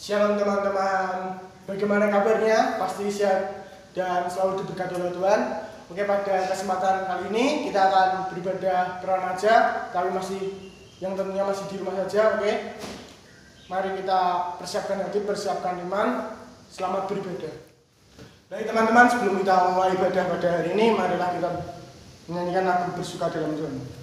Shalom teman-teman, bagaimana kabarnya? Pasti sehat dan selalu diberkati oleh Tuhan. Oke, pada kesempatan kali ini kita akan beribadah remaja, tapi yang tentunya masih di rumah saja. Oke, mari kita persiapkan hati, persiapkan iman. Selamat beribadah. Baik teman-teman, sebelum kita mulai ibadah pada hari ini, marilah kita menyanyikan lagu bersuka dalam Tuhan.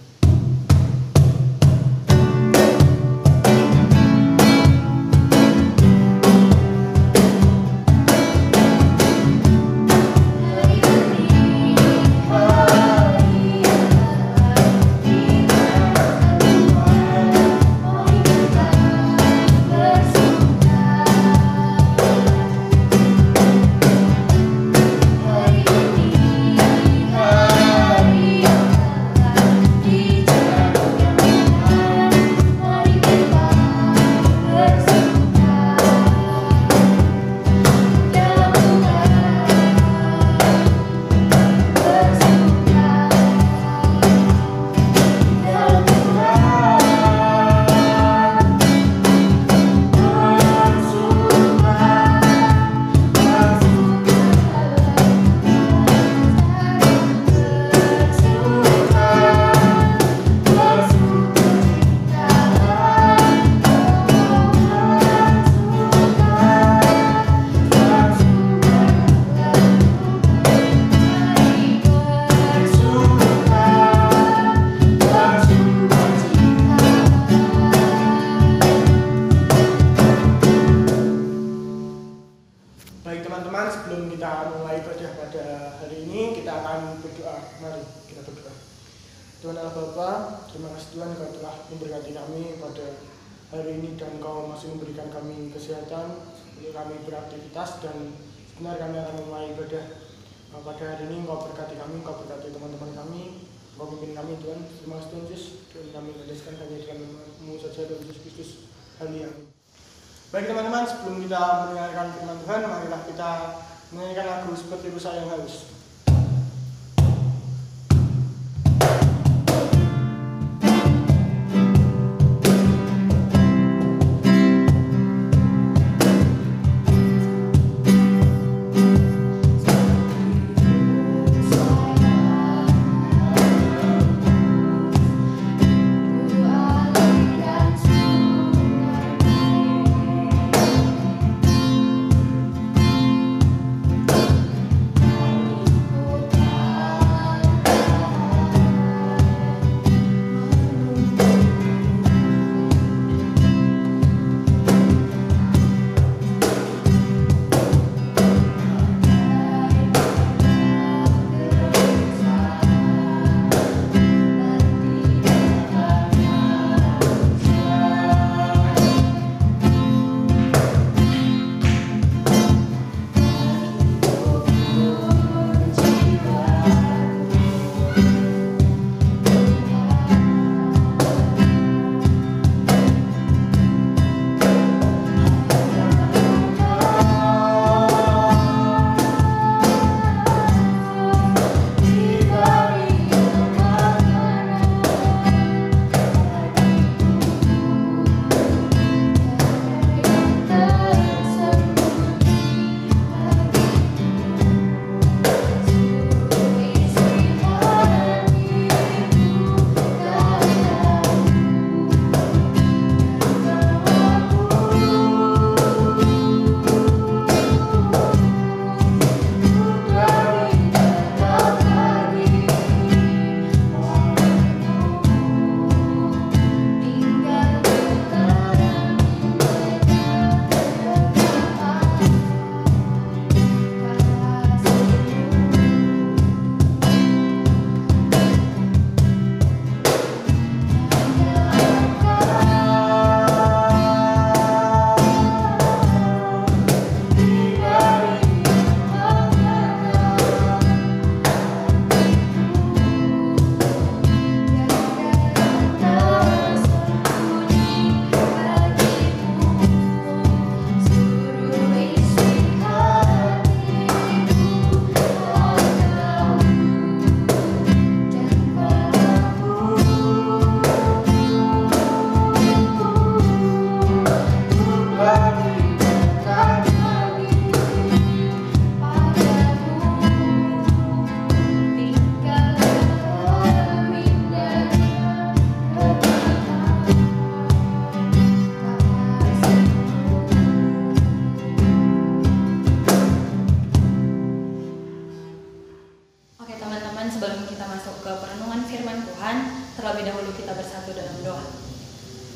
Baik teman-teman, sebelum kita mulai ibadah pada hari ini, kita akan berdoa. Mari kita berdoa. Tuhan Allah Bapa, terima kasih Tuhan Kau telah memberkati kami pada hari ini dan Kau masih memberikan kami kesehatan untuk kami beraktivitas, dan sebenarnya kami akan mulai ibadah pada hari ini. Kau berkati kami, Kau berkati teman-teman kami, Kau pimpin kami Tuhan. Terima kasih Tuhan Yesus, dan kami mendeskan hanya dengan nama-Mu saja Tuhan Yesus Kristus. Amin. Baik teman-teman, sebelum kita mendengarkan firman Tuhan, marilah kita menyanyikan lagu Seperti Rusa yang Halus. bersatu dalam doa.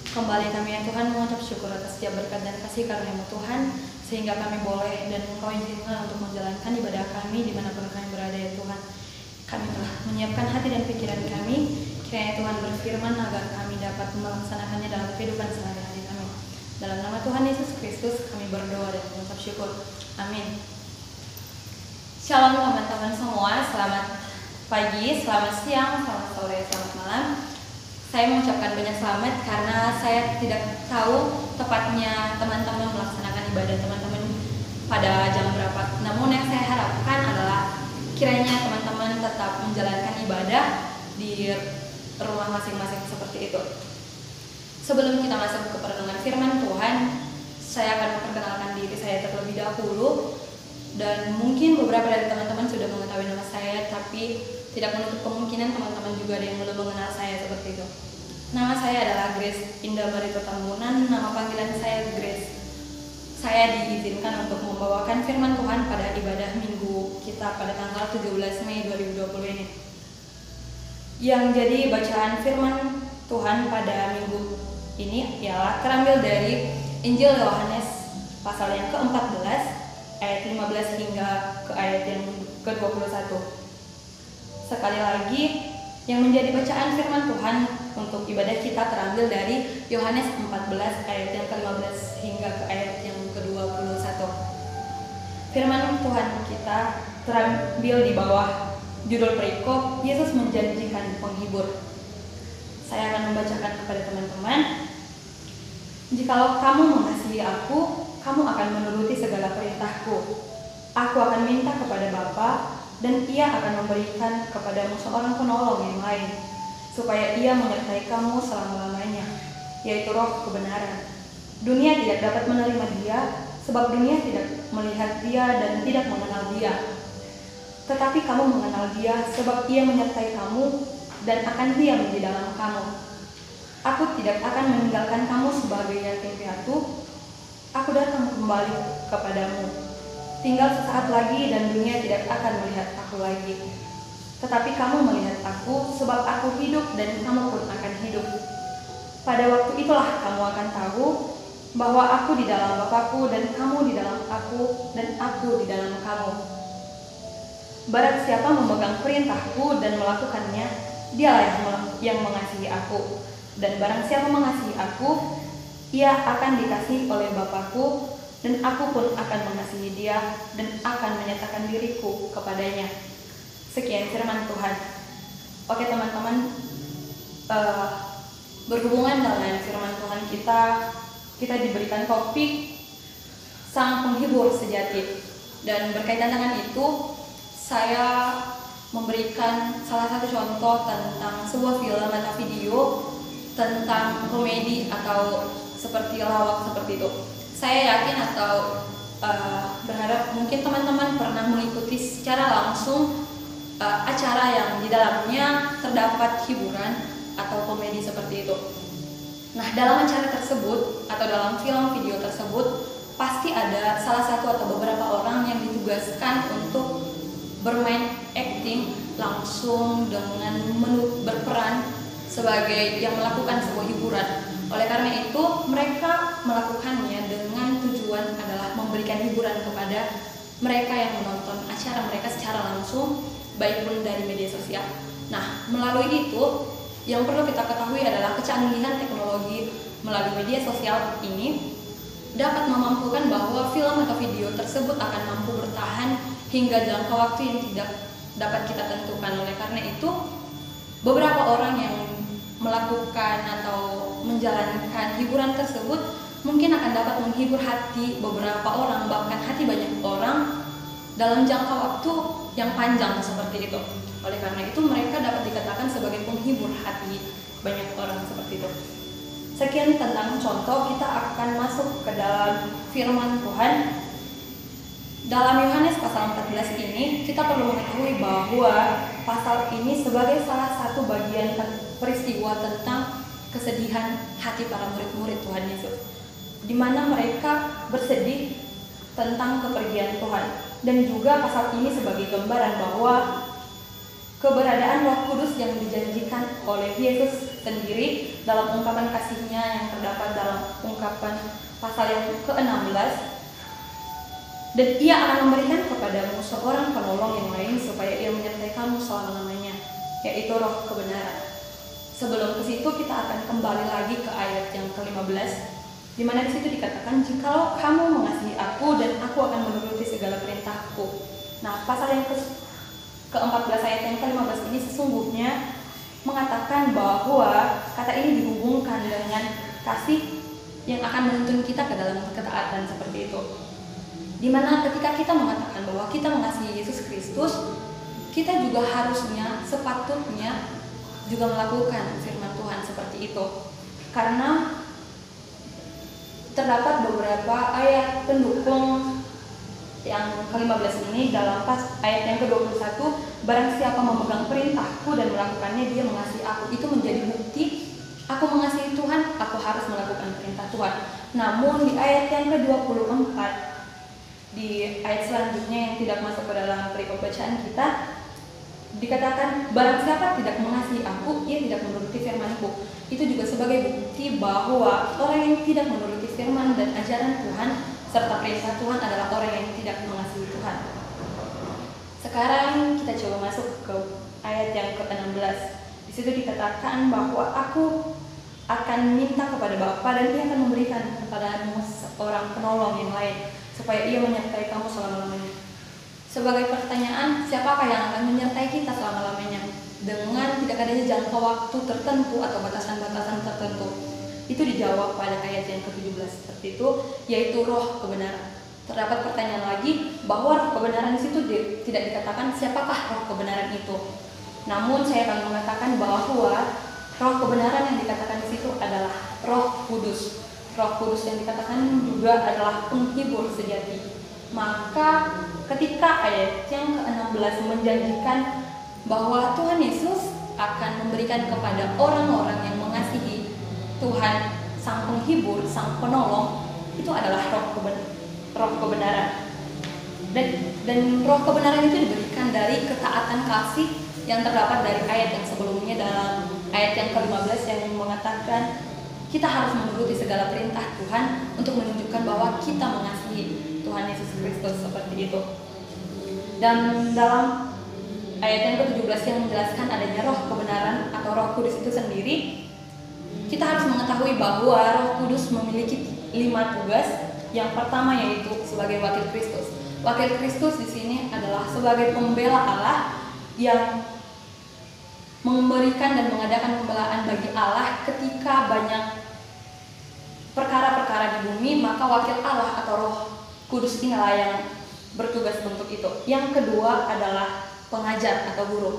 Kembali kami ya Tuhan mengucap syukur atas setiap berkat dan kasih karunia-Mu Tuhan, sehingga kami boleh dan Engkau izinkan untuk menjalankan ibadah kami dimanapun kami berada ya Tuhan. Kami telah menyiapkan hati dan pikiran kami, kiranya Tuhan berfirman agar kami dapat melaksanakannya dalam kehidupan sehari-hari kami. Dalam nama Tuhan Yesus Kristus kami berdoa dan mengucap syukur. Amin. Shalom teman-teman semua, selamat pagi, selamat siang, selamat sore, selamat malam. Saya mengucapkan banyak selamat karena saya tidak tahu tepatnya teman-teman melaksanakan ibadah teman-teman pada jam berapa. Namun yang saya harapkan adalah kiranya teman-teman tetap menjalankan ibadah di rumah masing-masing seperti itu. Sebelum kita masuk ke perenungan firman Tuhan, saya akan memperkenalkan diri saya terlebih dahulu. Dan mungkin beberapa dari teman-teman sudah mengetahui nama saya, tapi tidak menutup kemungkinan teman-teman juga ada yang belum mengenal saya seperti itu. Nama saya adalah Grace Indah Barito Tambunan, nama panggilan saya Grace. Saya diizinkan untuk membawakan firman Tuhan pada ibadah minggu kita pada tanggal 17 Mei 2020 ini. Yang jadi bacaan firman Tuhan pada minggu ini ialah terambil dari Injil Yohanes pasal yang ke-14 ayat 15 hingga ke ayat yang ke-21. Sekali lagi, yang menjadi bacaan firman Tuhan untuk ibadah kita terambil dari Yohanes 14 ayat yang ke-15 hingga ke ayat yang ke-21. Firman Tuhan kita terambil di bawah judul perikop Yesus menjanjikan penghibur. Saya akan membacakan kepada teman-teman. Jikalau kamu mengasihi aku, kamu akan menuruti segala perintahku. Aku akan minta kepada Bapa, dan Ia akan memberikan kepadamu seorang penolong yang lain, supaya Ia menyertai kamu selama-lamanya, yaitu Roh kebenaran. Dunia tidak dapat menerima Dia, sebab dunia tidak melihat Dia dan tidak mengenal Dia. Tetapi kamu mengenal Dia, sebab Ia menyertai kamu dan akan diam di dalam kamu. Aku tidak akan meninggalkan kamu sebagai yatim piatu. Aku datang kembali kepadamu. Tinggal sesaat lagi dan dunia tidak akan melihat aku lagi. Tetapi kamu melihat aku, sebab aku hidup dan kamu pun akan hidup. Pada waktu itulah kamu akan tahu bahwa aku di dalam Bapa-Ku dan kamu di dalam aku dan aku di dalam kamu. Barang siapa memegang perintahku dan melakukannya, dialah yang mengasihi aku. Dan barang siapa mengasihi aku, ia akan dikasihi oleh Bapa-Ku, dan aku pun akan mengasihi dia dan akan menyatakan diriku kepadanya. Sekian firman Tuhan. Oke teman-teman, berhubungan dengan firman Tuhan kita diberikan topik Sang Penghibur Sejati. Dan berkaitan dengan itu, saya memberikan salah satu contoh tentang sebuah film atau video tentang komedi atau seperti lawak seperti itu. Saya yakin atau berharap mungkin teman-teman pernah mengikuti secara langsung acara yang di dalamnya terdapat hiburan atau komedi seperti itu. Nah, dalam acara tersebut atau dalam film video tersebut pasti ada salah satu atau beberapa orang yang ditugaskan untuk bermain acting langsung dengan berperan sebagai yang melakukan sebuah hiburan. Oleh karena itu, mereka melakukannya dengan tujuan adalah memberikan hiburan kepada mereka yang menonton acara mereka secara langsung, baik pun dari media sosial. Nah, melalui itu, yang perlu kita ketahui adalah kecanggihan teknologi melalui media sosial ini dapat memampukan bahwa film atau video tersebut akan mampu bertahan hingga jangka waktu yang tidak dapat kita tentukan. Oleh karena itu, beberapa orang yang melakukan atau menjalankan hiburan tersebut mungkin akan dapat menghibur hati beberapa orang, bahkan hati banyak orang dalam jangka waktu yang panjang seperti itu. Oleh karena itu mereka dapat dikatakan sebagai penghibur hati banyak orang seperti itu. Sekian tentang contoh, kita akan masuk ke dalam firman Tuhan. Dalam Yohanes pasal 14 ini, kita perlu mengetahui bahwa pasal ini sebagai salah satu bagian peristiwa tentang kesedihan hati para murid-murid Tuhan Yesus, di mana mereka bersedih tentang kepergian Tuhan. Dan juga pasal ini sebagai gambaran bahwa keberadaan Roh Kudus yang dijanjikan oleh Yesus sendiri dalam ungkapan kasihnya yang terdapat dalam ungkapan pasal yang ke-16, dan ia akan memberikan kepadamu seorang penolong yang lain supaya ia menyertai kamu selama-lamanya, yaitu Roh kebenaran. Sebelum ke situ kita akan kembali lagi ke ayat yang ke-15, di mana di situ dikatakan, jikalau kamu mengasihi aku dan aku akan menuruti segala perintahku. Nah, pasal yang ke-14 ayat yang ke-15 ini sesungguhnya mengatakan bahwa kata ini dihubungkan dengan kasih yang akan menuntun kita ke dalam ketaatan seperti itu. Dimana ketika kita mengatakan bahwa kita mengasihi Yesus Kristus, kita juga harusnya, sepatutnya juga melakukan firman Tuhan seperti itu. Karena terdapat beberapa ayat pendukung yang ke-15 ini dalam ayat yang ke-21, barang siapa memegang perintahku dan melakukannya, dia mengasihi aku. Itu menjadi bukti aku mengasihi Tuhan, aku harus melakukan perintah Tuhan. Namun di ayat yang ke-24, di ayat selanjutnya yang tidak masuk ke dalam perikop bacaan kita, dikatakan barang siapa tidak mengasihi aku, ia tidak menuruti firman-Ku. Itu juga sebagai bukti bahwa orang yang tidak menuruti firman dan ajaran Tuhan serta perintah Tuhan adalah orang yang tidak mengasihi Tuhan. Sekarang kita coba masuk ke ayat yang ke-16. Di situ dikatakan bahwa aku akan minta kepada Bapa dan Ia akan memberikan kepadamu seorang penolong yang lain supaya Ia menyertai kamu selama-lamanya. Sebagai pertanyaan, siapakah yang akan menyertai kita selama-lamanya? Dengan tidak adanya jangka waktu tertentu atau batasan-batasan tertentu. Itu dijawab pada ayat yang ke-17 seperti itu, yaitu Roh kebenaran. Terdapat pertanyaan lagi bahwa Roh kebenaran di situ tidak dikatakan siapakah Roh kebenaran itu. Namun saya akan mengatakan bahwa Roh kebenaran yang dikatakan di situ adalah Roh Kudus. Roh Kudus yang dikatakan juga adalah penghibur sejati. Maka ketika ayat yang ke-16 menjanjikan bahwa Tuhan Yesus akan memberikan kepada orang-orang yang mengasihi Tuhan, Sang Penghibur, Sang Penolong, itu adalah roh kebenaran. Dan roh kebenaran itu diberikan dari ketaatan kasih yang terdapat dari ayat yang sebelumnya dalam ayat yang ke-15 yang mengatakan kita harus menuruti segala perintah Tuhan untuk menunjukkan bahwa kita mengasihi Tuhan Yesus Kristus seperti itu. Dan dalam ayat yang ke-17 yang menjelaskan adanya roh kebenaran atau Roh Kudus itu sendiri, kita harus mengetahui bahwa Roh Kudus memiliki 5 tugas. Yang pertama yaitu sebagai wakil Kristus. Wakil Kristus di sini adalah sebagai pembela Allah yang memberikan dan mengadakan pembelaan bagi Allah ketika banyak perkara-perkara di bumi, maka wakil Allah atau Roh Kudus inilah yang bertugas untuk itu. Yang kedua adalah pengajar atau guru.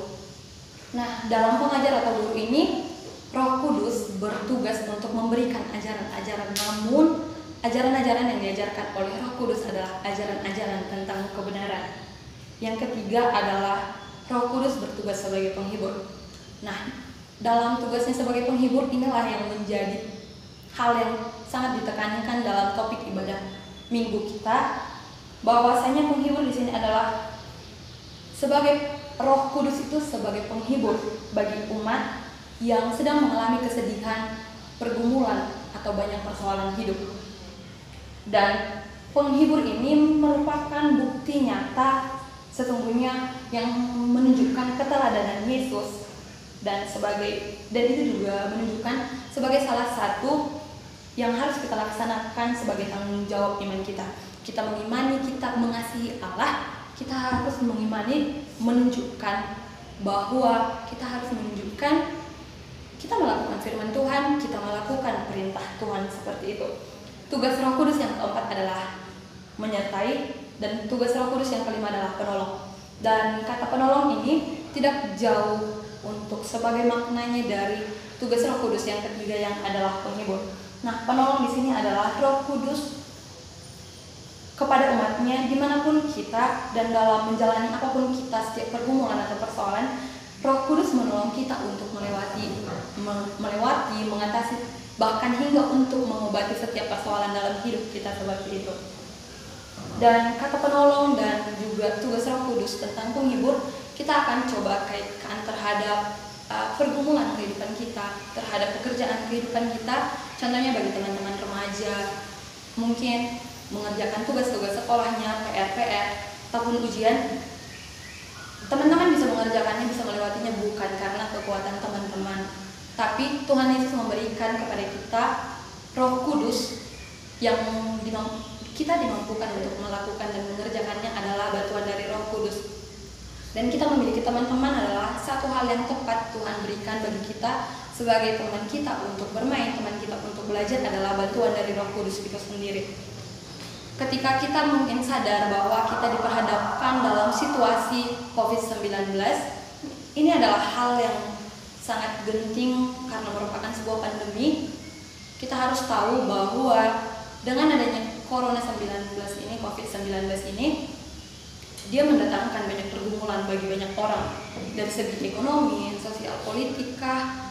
Nah, dalam pengajar atau guru ini Roh Kudus bertugas untuk memberikan ajaran-ajaran, namun ajaran-ajaran yang diajarkan oleh Roh Kudus adalah ajaran-ajaran tentang kebenaran. Yang ketiga adalah Roh Kudus bertugas sebagai penghibur. Nah, dalam tugasnya sebagai penghibur inilah yang menjadi hal yang sangat ditekankan dalam topik ibadah minggu kita, bahwasanya penghibur di sini adalah sebagai Roh Kudus itu sebagai penghibur bagi umat yang sedang mengalami kesedihan, pergumulan, atau banyak persoalan hidup. Dan penghibur ini merupakan bukti nyata sesungguhnya yang menunjukkan keteladanan Yesus dan itu juga menunjukkan sebagai salah satu yang harus kita laksanakan sebagai tanggung jawab iman kita. Kita mengimani, kita mengasihi Allah, kita harus mengimani, menunjukkan bahwa kita harus menunjukkan kita melakukan firman Tuhan, kita melakukan perintah Tuhan seperti itu. Tugas Roh Kudus yang keempat adalah menyertai, dan tugas Roh Kudus yang kelima adalah penolong. Dan kata penolong ini tidak jauh untuk sebagai maknanya dari tugas Roh Kudus yang ketiga yang adalah penghibur. Nah, penolong di sini adalah Roh Kudus kepada umatnya dimanapun kita dan dalam menjalani apapun kita, setiap pergumulan atau persoalan, Roh Kudus menolong kita untuk melewati, mengatasi, bahkan hingga untuk mengobati setiap persoalan dalam hidup kita seperti itu. Dan kata penolong dan juga tugas Roh Kudus tentang penghibur, kita akan coba kaitkan terhadap pergumulan kehidupan kita, terhadap pekerjaan kehidupan kita. Contohnya bagi teman-teman remaja, mungkin mengerjakan tugas-tugas sekolahnya, PR ataupun ujian, teman-teman bisa mengerjakannya, bisa melewatinya bukan karena kekuatan teman-teman, tapi Tuhan Yesus memberikan kepada kita Roh Kudus yang kita dimampukan untuk melakukan dan mengerjakannya adalah bantuan dari Roh Kudus. Dan kita memiliki teman-teman adalah satu hal yang tepat Tuhan berikan bagi kita sebagai teman kita untuk bermain, teman kita untuk belajar adalah bantuan dari Roh Kudus itu sendiri. Ketika kita mungkin sadar bahwa kita diperhadapkan dalam situasi COVID-19, ini adalah hal yang sangat genting karena merupakan sebuah pandemi. Kita harus tahu bahwa dengan adanya Corona-19 ini, COVID-19 ini, dia mendatangkan banyak pergumulan bagi banyak orang dari segi ekonomi, sosial, politika,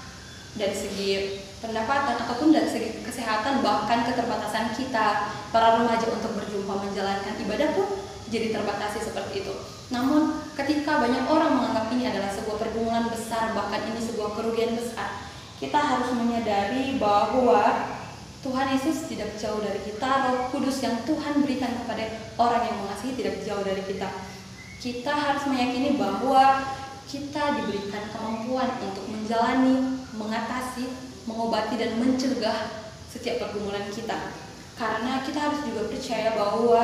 dari segi pendapatan ataupun dari segi kesehatan, bahkan keterbatasan kita para remaja untuk berjumpa menjalankan ibadah pun jadi terbatasi seperti itu. Namun ketika banyak orang menganggap ini adalah sebuah pergumulan besar, bahkan ini sebuah kerugian besar, kita harus menyadari bahwa Tuhan Yesus tidak jauh dari kita. Roh Kudus yang Tuhan berikan kepada orang yang mengasihi tidak jauh dari kita. Kita harus meyakini bahwa kita diberikan kemampuan untuk menjalani, mengatasi, mengobati dan mencegah setiap pergumulan kita. Karena kita harus juga percaya bahwa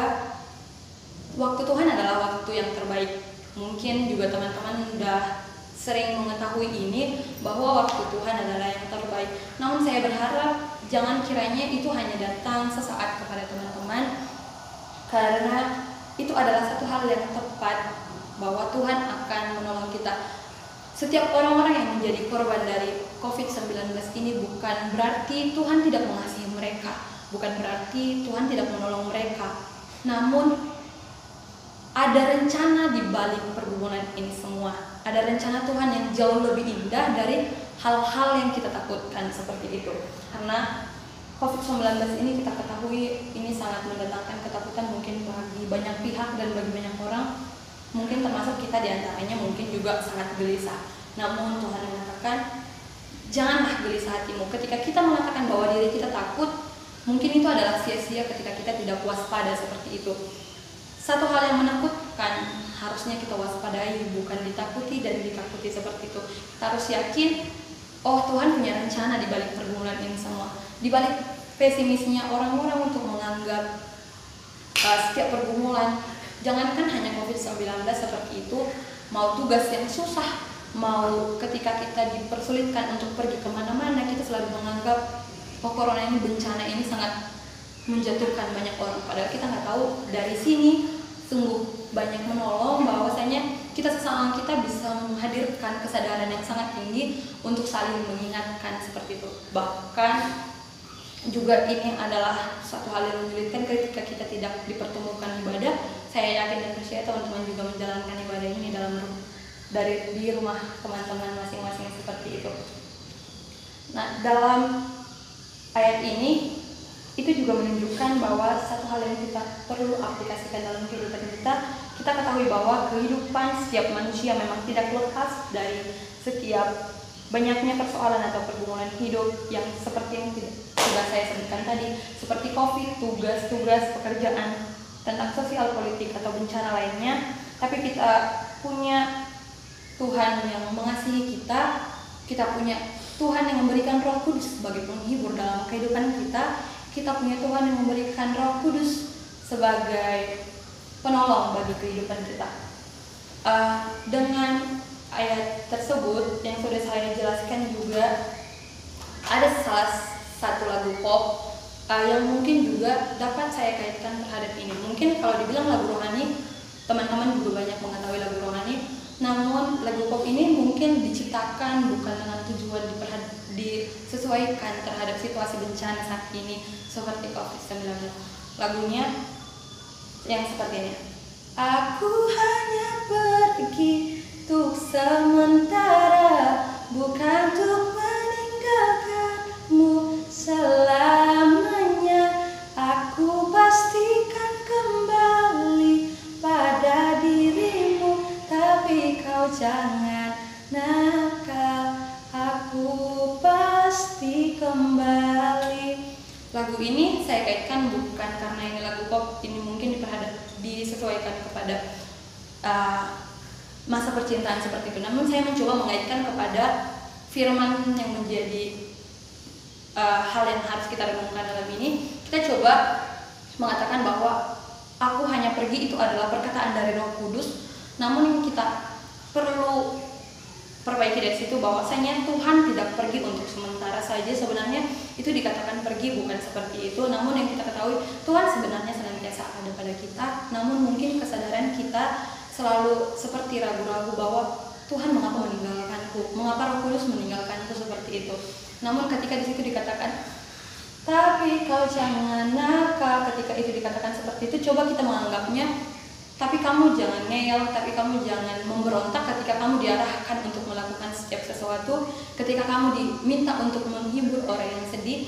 waktu Tuhan adalah waktu yang terbaik. Mungkin juga teman-teman sudah sering mengetahui ini, bahwa waktu Tuhan adalah yang terbaik. Namun saya berharap jangan kiranya itu hanya datang sesaat kepada teman-teman, karena itu adalah satu hal yang tepat bahwa Tuhan akan menolong kita. Setiap orang-orang yang menjadi korban dari COVID-19 ini bukan berarti Tuhan tidak mengasihi mereka, bukan berarti Tuhan tidak menolong mereka. Namun ada rencana di balik pergumulan ini semua. Ada rencana Tuhan yang jauh lebih indah dari hal-hal yang kita takutkan seperti itu. Karena COVID-19 ini kita ketahui ini sangat mendatangkan ketakutan mungkin bagi banyak pihak dan bagi banyak orang. Mungkin termasuk kita diantaranya mungkin juga sangat gelisah. Namun Tuhan mengatakan, janganlah gelisah hatimu. Ketika kita mengatakan bahwa diri kita takut, mungkin itu adalah sia-sia ketika kita tidak waspada seperti itu. Satu hal yang menakutkan harusnya kita waspadai, bukan ditakuti dan ditakuti seperti itu. Kita harus yakin, oh Tuhan punya rencana di balik pergumulan ini semua. Di balik pesimisnya orang-orang untuk menganggap setiap pergumulan, jangankan hanya COVID-19 seperti itu, mau tugas yang susah, mau ketika kita dipersulitkan untuk pergi kemana-mana, kita selalu menganggap, oh corona ini, bencana ini sangat menjatuhkan banyak orang. Padahal kita nggak tahu dari sini sungguh banyak menolong, bahwasanya kita sesama kita bisa menghadirkan kesadaran yang sangat tinggi untuk saling mengingatkan seperti itu. Bahkan juga ini adalah suatu hal yang menyulitkan ketika kita tidak dipertemukan ibadah. Saya yakin dan percaya teman-teman juga menjalankan ibadah ini di rumah teman-teman masing-masing seperti itu. Nah, dalam ayat ini itu juga menunjukkan bahwa satu hal yang kita perlu aplikasikan dalam kehidupan kita. Kita ketahui bahwa kehidupan setiap manusia memang tidak lepas dari setiap banyaknya persoalan atau pergumulan hidup yang seperti yang sudah saya sebutkan tadi, seperti COVID, tugas-tugas pekerjaan, tentang sosial, politik atau bencana lainnya. Tapi kita punya Tuhan yang mengasihi kita, kita punya Tuhan yang memberikan Roh Kudus sebagai penghibur dalam kehidupan kita. Kita punya Tuhan yang memberikan Roh Kudus sebagai penolong bagi kehidupan kita. Dengan ayat tersebut yang sudah saya jelaskan juga, ada salah satu lagu pop yang mungkin juga dapat saya kaitkan terhadap ini. Mungkin kalau dibilang lagu rohani, teman-teman juga banyak mengetahui lagu rohani. Namun lagu pop ini mungkin diciptakan bukan dengan tujuan disesuaikan terhadap situasi bencana saat ini seperti COVID-19. Lagunya yang seperti ini. Aku hanya pergi untuk sementara, bukan untuk meninggalkanmu selamanya. Aku pastikan kembali pada dirimu, tapi kau jangan nakal kembali. Lagu ini saya kaitkan bukan karena ini lagu pop, ini mungkin disesuaikan kepada masa percintaan seperti itu. Namun saya mencoba mengaitkan kepada firman yang menjadi hal yang harus kita renungkan dalam ini. Kita coba mengatakan bahwa aku hanya pergi itu adalah perkataan dari Roh Kudus. Namun yang kita perlu perbaiki dari situ bahwasanya Tuhan tidak pergi untuk sementara saja. Sebenarnya itu dikatakan pergi bukan seperti itu. Namun yang kita ketahui Tuhan sebenarnya senantiasa ada pada kita. Namun mungkin kesadaran kita selalu seperti ragu-ragu bahwa Tuhan mengapa meninggalkanku, mengapa Roh Kudus meninggalkanku seperti itu. Namun ketika di situ dikatakan, tapi kau jangan nakal, ketika itu dikatakan seperti itu, coba kita menganggapnya, tapi kamu jangan ngeyel, tapi kamu jangan memberontak ketika kamu diarahkan untuk melakukan setiap sesuatu, ketika kamu diminta untuk menghibur orang yang sedih,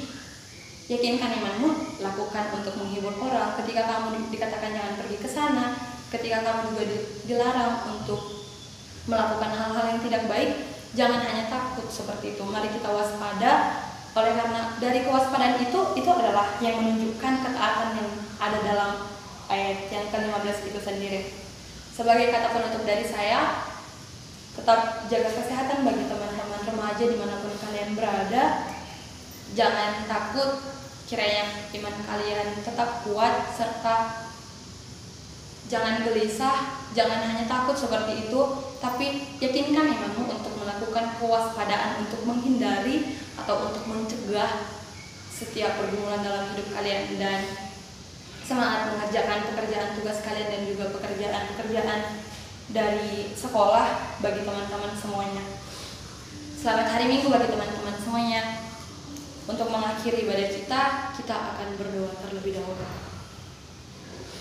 yakinkan imanmu, lakukan untuk menghibur orang. Ketika kamu dikatakan jangan pergi ke sana, ketika kamu juga dilarang untuk melakukan hal-hal yang tidak baik, jangan hanya takut seperti itu. Mari kita waspada, oleh karena dari kewaspadaan itu adalah yang menunjukkan ketaatan yang ada dalam ayat yang ke-15 itu sendiri. Sebagai kata penutup dari saya, tetap jaga kesehatan bagi teman-teman remaja dimanapun kalian berada. Jangan takut, kiranya iman kalian tetap kuat, serta jangan gelisah, jangan hanya takut seperti itu, tapi yakinkan imanmu untuk melakukan kewaspadaan untuk menghindari atau untuk mencegah setiap pergumulan dalam hidup kalian, dan semangat mengerjakan pekerjaan tugas kalian dan juga pekerjaan dari sekolah bagi teman-teman semuanya. Selamat hari Minggu bagi teman-teman semuanya. Untuk mengakhiri ibadah kita akan berdoa terlebih dahulu.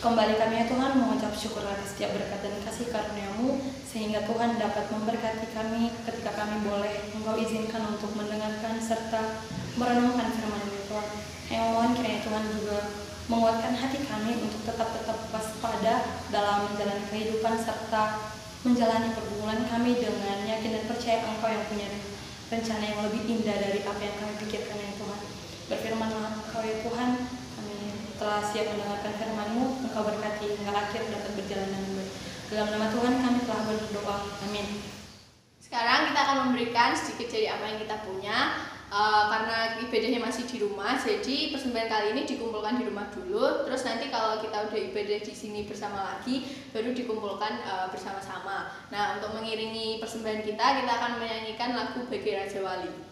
Kembali kami ya Tuhan mengucap syukur atas setiap berkat dan kasih karunia-Mu, sehingga Tuhan dapat memberkati kami ketika kami boleh Engkau izinkan untuk mendengarkan serta merenungkan firman-Mu ya Tuhan. Yang mohon kiranya Tuhan juga menguatkan hati kami untuk tetap waspada dalam menjalani kehidupan serta menjalani pergumulan kami dengan yakin dan percaya Engkau yang punya rencana yang lebih indah dari apa yang kami pikirkan ya Tuhan. Berfirmanlah Engkau ya Tuhan, telah siap mendengarkan firman-Mu, Engkau berkati hingga akhir dapat berjalan dengan baik. Dalam nama Tuhan kami telah berdoa. Amin. Sekarang kita akan memberikan sedikit dari apa yang kita punya. Karena ibadahnya masih di rumah, jadi persembahan kali ini dikumpulkan di rumah dulu. Terus nanti kalau kita udah ibadah di sini bersama lagi, baru dikumpulkan bersama-sama. Nah, untuk mengiringi persembahan kita akan menyanyikan lagu Bagai Raja Wali.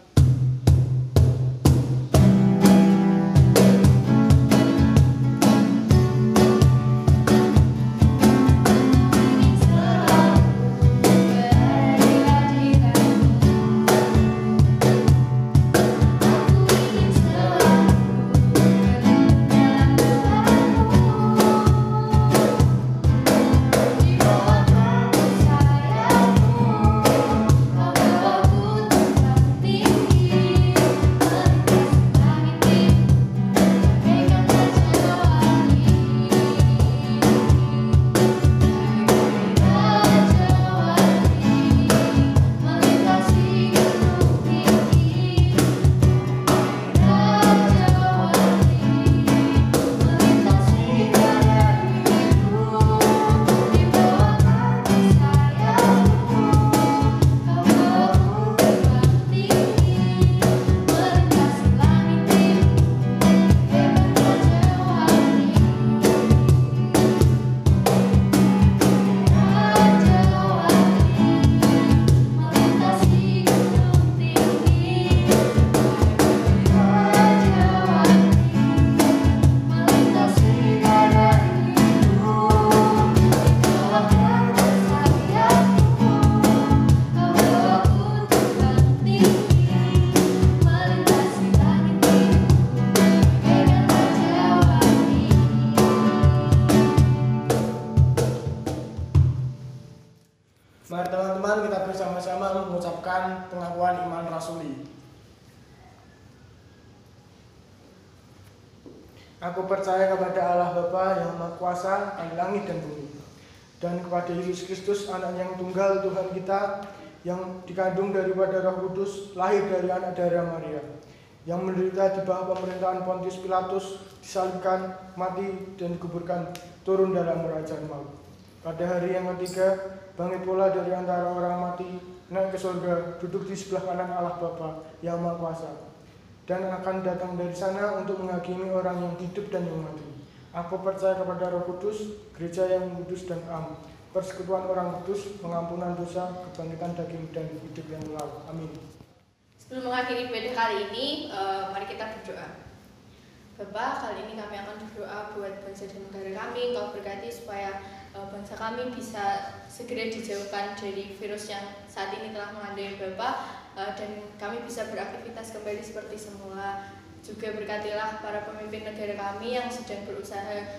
Mari teman-teman kita bersama-sama mengucapkan pengakuan iman rasuli. Aku percaya kepada Allah Bapa yang Maha Kuasa akan langit dan bumi, dan kepada Yesus Kristus anak yang tunggal Tuhan kita, yang dikandung daripada Roh Kudus, lahir dari anak darah Maria, yang menderita di bawah pemerintahan Pontius Pilatus, disalibkan, mati, dan dikuburkan, turun dalam kerajaan maut. Pada hari yang ketiga, bangkit pula dari antara orang mati, naik ke surga, duduk di sebelah kanan Allah Bapa yang Maha Kuasa, dan akan datang dari sana untuk menghakimi orang yang hidup dan yang mati. Aku percaya kepada Roh Kudus, gereja yang kudus dan am, persekutuan orang kudus, pengampunan dosa, kebangkitan daging, dan hidup yang kekal. Amin. Sebelum mengakhiri ibadah kali ini, mari kita berdoa. Bapak, kali ini kami akan berdoa buat bangsa dan negara kami. Engkau berkati supaya bangsa kami bisa segera dijauhkan dari virus yang saat ini telah melanda Bapak, dan kami bisa beraktivitas kembali seperti semula. Juga berkatilah para pemimpin negara kami yang sedang berusaha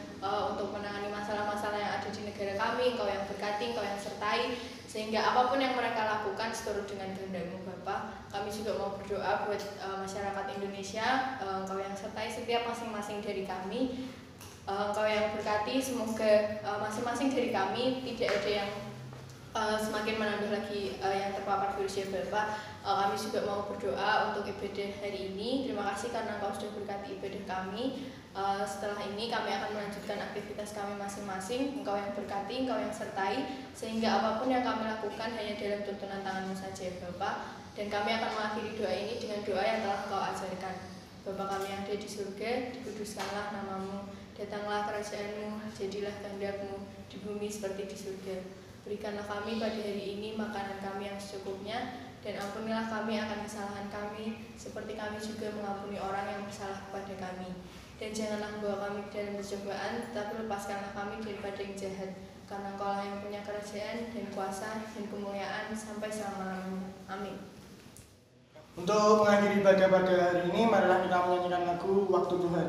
untuk menangani masalah-masalah yang ada di negara kami. Engkau yang berkati, Engkau yang sertai, sehingga apapun yang mereka lakukan seturut dengan kehendak-Mu Bapa. Kami juga mau berdoa buat masyarakat Indonesia. Engkau yang sertai setiap masing-masing dari kami. Engkau yang berkati, semoga masing-masing dari kami tidak ada yang semakin menambah lagi yang terpapar virus ya Bapak. Kami juga mau berdoa untuk ibadah hari ini. Terima kasih karena Engkau sudah berkati ibadah kami. Setelah ini kami akan melanjutkan aktivitas kami masing-masing. Engkau yang berkati, Engkau yang sertai, sehingga apapun yang kami lakukan hanya dalam tuntunan tangan-Mu saja ya Bapak. Dan kami akan mengakhiri doa ini dengan doa yang telah Engkau ajarkan. Bapa kami yang ada di surga, dikuduskanlah nama-Mu, datanglah kerajaan-Mu, jadilah kehendak-Mu di bumi seperti di surga. Berikanlah kami pada hari ini makanan kami yang secukupnya, dan ampunilah kami akan kesalahan kami, seperti kami juga mengampuni orang yang bersalah kepada kami. Dan janganlah membawa kami ke dalam percobaan, tetapi lepaskanlah kami daripada yang jahat, karena Engkau-lah yang punya kerajaan dan kuasa dan kemuliaan sampai selama-lamanya. Amin. Untuk mengakhiri ibadah pada hari ini, marilah kita menyanyikan lagu Waktu Tuhan.